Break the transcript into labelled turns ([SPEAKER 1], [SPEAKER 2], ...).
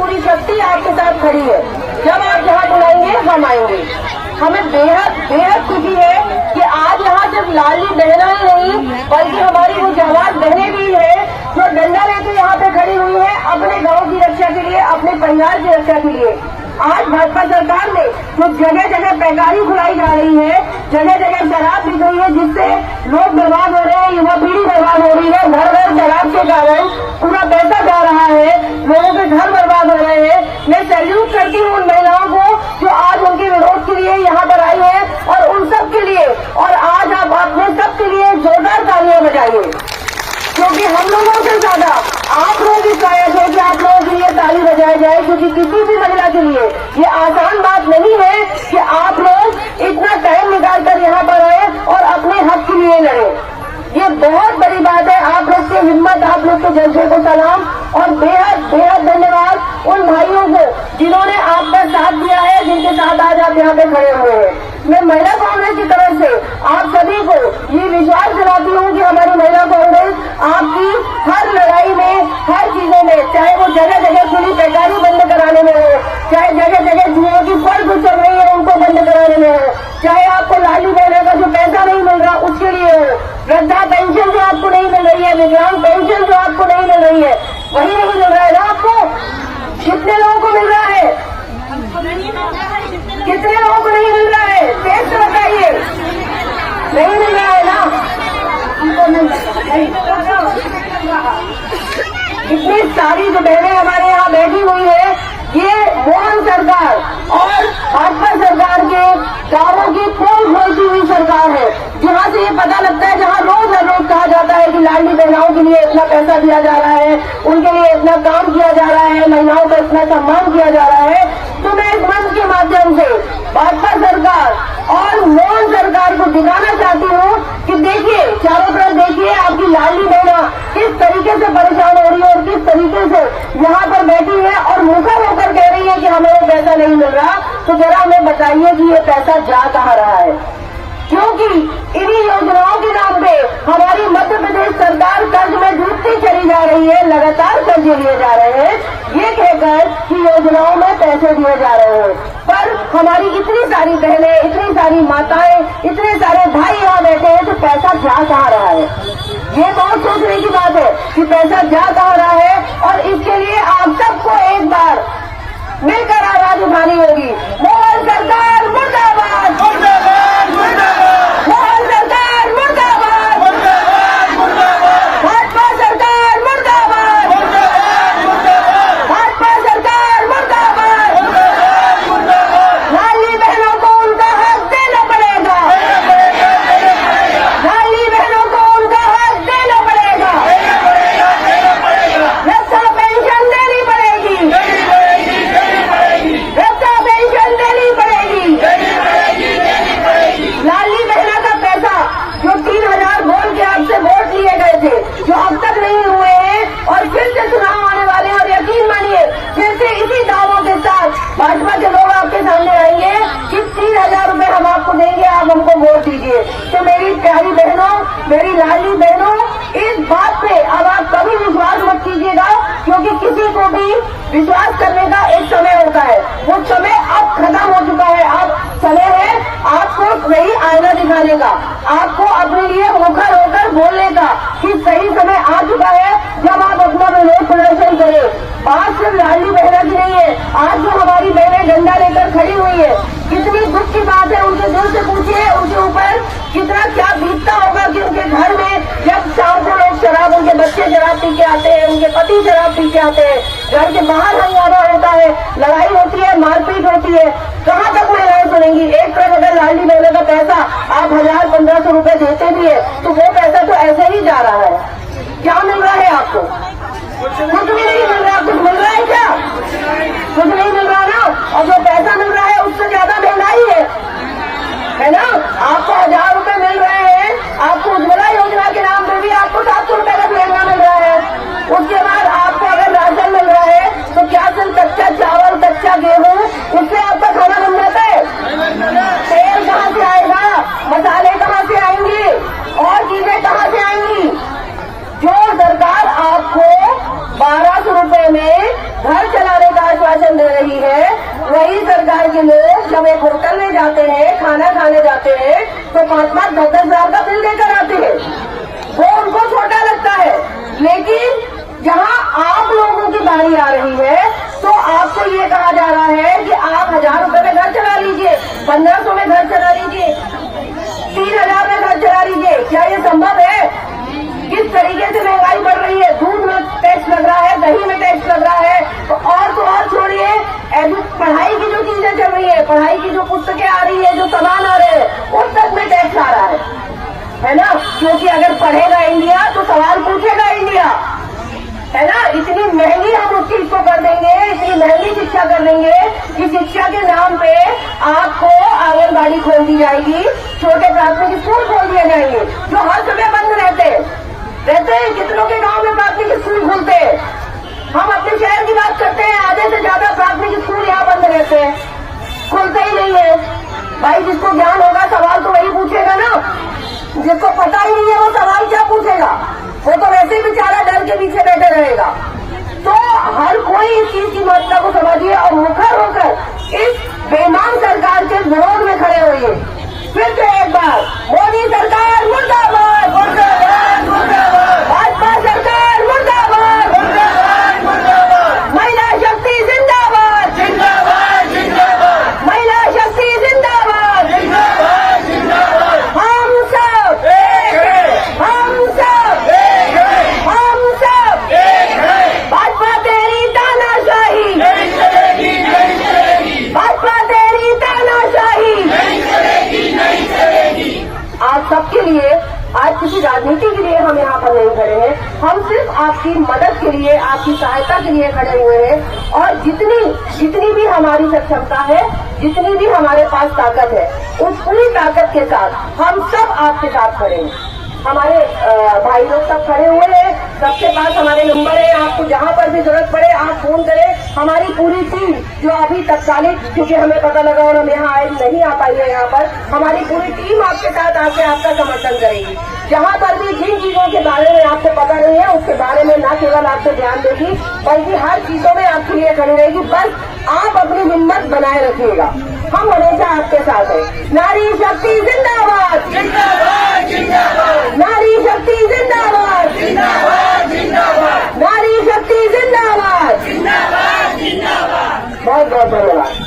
[SPEAKER 1] पूरी शक्ति आपके साथ खड़ी है। जब आप जहाँ बुलाएंगे हम आएंगे। हमें बेहद बेहद खुशी है कि आज यहाँ सिर्फ लाडली बहना ही नहीं बल्कि हमारी वो जवान बहनें भी है जो डंडा लेकर यहाँ पे खड़ी हुई है अपने गांव की रक्षा के लिए, अपने परिवार की रक्षा के लिए। आज भाजपा सरकार ने जो जगह जगह पैकारी खुलाई जा रही है, जगह जगह शराब बिक रही है, जिससे लोग बर्बाद हो रहे हैं, युवा पीढ़ी बर्बाद हो रही है, घर घर शराब के कारण पूरा पैसा जा रहा है, लोगों के घर बर्बाद हो रहे हैं। मैं सैल्यूट करती हूँ उन महिलाओं को जो आज उनके विरोध के लिए यहाँ पर आई है और उन सब के लिए, और आज आप अपने सब के लिए जोरदार तालियां बजाइए, क्योंकि हम लोगों से ज्यादा आप लोग इस लायक है कि आप लोगों के लिए ताली बजाई जाए, क्योंकि किसी भी महिला के लिए ये आसान बात नहीं है कि आप लोग इतना टाइम निकाल कर यहाँ पर आए और अपने हक के लिए लड़े। ये बहुत बड़ी बात है। आप लोग की हिम्मत, आप लोग के जज्बे को सलाम और बेहद बेहद धन्यवाद उन भाइयों को जिन्होंने आपका साथ दिया है, जिनके साथ आज आप यहाँ पे खड़े हुए हैं। मैं महिला कांग्रेस की तरफ से आप सभी को ये विश्वास दिलाती हूँ कि हमारी महिला कांग्रेस आपकी हर लड़ाई में, हर चीजों में, चाहे वो जगह जगह खुली पैकारी बंद कराने में हो, चाहे जगह जगह जुओं की फर्ज चल रही है उनको बंद कराने में हो, चाहे आपको लाडली बहना का जो पैसा नहीं मिल रहा उसके लिए हो, वृद्धा पेंशन जो आपको नहीं मिल रही है, विकलांग पेंशन जो आपको नहीं मिल रही है, वही नहीं मिल रहा है ना आपको? कितने लोगों को मिल रहा है? कितने लोगों को नहीं मिल रहा है? तेज से बताइए। नहीं मिल रहा है ना? इतनी सारी जो बहनें हमारे यहाँ बैठी हुई है, ये मोहन सरकार और भाजपा सरकार के गांवों की पोल खोलती हुई सरकार है, जहाँ से ये पता लगता है, जहाँ रोज हर रोज कहा जाता है कि लाडली बहनाओं के लिए इतना पैसा दिया जा रहा है, उनके लिए इतना काम किया जा रहा है, महिलाओं का इतना सम्मान किया जा रहा है। तो मैं इस मंच के माध्यम से भाजपा सरकार और मोहन सरकार को दिखाना चाहती हूँ कि देखिए, चारों तरफ देखिए, आपकी लाडली बहना किस तरीके से परेशान हो रही है और किस तरीके से यहाँ पर बैठी है और मुखर होकर कह रही है कि हमें वो पैसा नहीं मिल रहा। तो जरा हमें बताइए कि ये पैसा जा कहाँ रहा है, क्योंकि इन्हीं योजनाओं के नाम पे हमारी मध्य प्रदेश सरकार कर्ज में डूबती चली जा रही है, लगातार कर्जे लिए जा रहे हैं, ये कहकर कि योजनाओं में पैसे दिए जा रहे हैं। पर हमारी इतनी सारी बहनें, इतनी सारी माताएं, इतने सारे भाई यहाँ बैठे हैं, तो पैसा जा कहाँ रहा है? ये बहुत सोचने की बात है कि पैसा जा कहाँ रहा है। और इसके लिए आप सबको एक बार मिलकर आवाज उठानी होगी। मोहन सरकार मुर्दाबाद, मुर्दाबाद, मुर्दाबाद, मोहन सरकार मुर्दाबाद, मुर्दाबाद, मुर्दाबाद, भाजपा सरकार मुर्दाबाद, मुर्दाबाद, मुर्दाबाद, भाजपा सरकार मुर्दाबाद, मुर्दाबाद, मुर्दाबाद। लाडली बहनों को उनका हक देना पड़ेगा, लाडली बहनों को उनका हक देना पड़ेगा, वृद्धा पेंशन देनी पड़ेगी, वृद्धा पेंशन देनी पड़ेगी, लाडली बहना का पैसा जो 3000 बोल के आपसे वोट लिए गए थे, जो अब तक नहीं हुए हैं और फिर से चुनाव आने वाले हैं, और यकीन मानिए फिर से इसी दावों के साथ भाजपा के लोग आपके सामने आएंगे कि 3000 रुपए हम आपको देंगे, आप हमको वोट दीजिए। तो मेरी प्यारी बहनों, मेरी लाडली बहनों, इस बात पे अब आप कभी विश्वास मत कीजिएगा, क्योंकि किसी को भी विश्वास करने का एक समय होता है, वो समय अब खत्म हो चुका है। अब समय है आपको सही आईना दिखाने का, आपको अपने लिए मुखर होकर बोलने का कि सही समय आ चुका है जब आप अपना विरोध प्रदर्शन करें। बात सिर्फ लाडली बहना की नहीं है, आज जो हमारी बहनें डंडा लेकर खड़ी हुई है, कितनी दुख की बात है। उनके दिल से पूछिए उनके ऊपर कितना क्या बीतता होगा कि उनके घर में जब शाम को लोग शराब, उनके बच्चे शराब पी के आते हैं, उनके पति शराब पी के आते हैं, घर के बाहर हंगामा होता है, लड़ाई होती है, मारपीट होती है, कहाँ तक महिलाएं सुनेंगी? एक तरफ अगर लाडली बहना का पैसा आप 1000-1500 रुपए देते भी है, तो वो पैसा तो ऐसे ही जा रहा है। क्या मिल रहा है आपको? कुछ भी नहीं मिल रहा। कुछ मिल रहा है क्या? कुछ नहीं मिल रहा ना। और जो पैसा मिल रहा है उससे ज्यादा महंगाई है ना। आपको 1000 रुपए मिल रहे हैं, आपको उज्ज्वला योजना के नाम पे भी आपको 700 रुपए का महंगा मिल रहा है। उसके बाद आपको अगर राशन मिल रहा है तो क्या जब एक होटल में जाते हैं, खाना खाने जाते हैं, तो 5-5, 10-10 हजार का बिल लेकर आते हैं। वो उनको छोटा लगता है। लेकिन जहाँ आप लोगों की बारी आ रही है, तो आपको ये कहा जा रहा है कि आप 1000 रुपए में घर चला लीजिए, 1500 में घर चला लीजिए, 3000 में घर चला लीजिए। क्या ये संभव है? किस तरीके से महंगाई बढ़ रही है। दूध में टैक्स लग रहा है, दही में टैक्स लग रहा है, तो और छोड़िए, पढ़ाई की जो चीजें चल रही है, पढ़ाई की जो पुस्तकें आ रही है, जो सामान आ रहे हैं, उस तक में टैक्स आ रहा है ना। क्योंकि अगर पढ़ेगा इंडिया तो सवाल पूछेगा इंडिया, है ना। इतनी महंगी हम उस चीज को कर देंगे, इतनी महंगी शिक्षा कर देंगे कि शिक्षा के नाम पे आपको आंगनबाड़ी खोल दी जाएगी, छोटे प्राथमिक स्कूल खोल दिए जाएंगे, जो हर समय बंद रहते हैं। कितनों के गांव में प्राथमिक स्कूल खुलते हैं। हम अपने शहर की बात करते हैं, आधे से ज्यादा प्राथमिक स्कूल यहाँ बंद रहते हैं, खुलते ही नहीं है। भाई जिसको ज्ञान होगा सवाल तो वही पूछेगा ना, जिसको पता ही नहीं है वो सवाल क्या पूछेगा, वो तो वैसे ही बेचारा डर के पीछे बैठे रहेगा। तो हर कोई इस चीज की महत्ता को समझिए और मुखर होकर इस बेईमान सरकार के विरोध में खड़े होइए। फिर से एक बार, मोदी सरकार मुर्दाबाद, मुर्दाबाद, मुर्दाबाद, भाजपा सरकार मुर्दाबाद, मुर्दाबाद, मुर्दाबाद, महिला शक्ति जिंदाबाद, जिंदाबाद, जिंदाबाद, महिला शक्ति जिंदाबाद, जिंदाबाद, जिंदाबाद, हम सब एक है, हम सब एक है, हम सब एक है। भाजपा तेरी तानाशाही नहीं चलेगी, नहीं चलेगी, भाजपा तेरी तानाशाही नहीं चलेगी, नहीं चलेगी। आप सबके लिए, आज किसी राजनीति के लिए हम यहाँ पर नहीं खड़े हैं, हम सिर्फ आपकी मदद के लिए, आपकी सहायता के लिए खड़े हुए हैं। और जितनी भी हमारी सक्षमता है, जितनी भी हमारे पास ताकत है, उस पूरी ताकत के साथ हम सब आपके साथ खड़े हैं। हमारे भाई लोग सब खड़े हुए हैं, सबके पास हमारे नंबर है, आपको जहाँ पर भी जरूरत पड़े आप फोन करें। हमारी पूरी टीम जो अभी तत्कालिक, क्योंकि हमें पता लगा और हम यहाँ आए नहीं आ पाई है, यहाँ पर हमारी पूरी टीम आपके साथ आके आपका समर्थन करेगी। जहाँ पर भी जिन चीजों के बारे में आपको पता नहीं है, उसके बारे में न केवल आपको ध्यान देगी, बल्कि हर चीजों में आपके लिए खड़ी रहेगी। बस आप अपनी हिम्मत बनाए रखिएगा, हम हमेशा आपके साथ हैं। नारी शक्ति जिंदाबाद, जिंदाबाद, जिंदाबाद, नारी शक्ति जिंदाबाद, जिंदाबाद, जिंदाबाद, नारी शक्ति जिंदाबाद, जिंदाबाद, जिंदाबाद। बहुत बहुत धन्यवाद।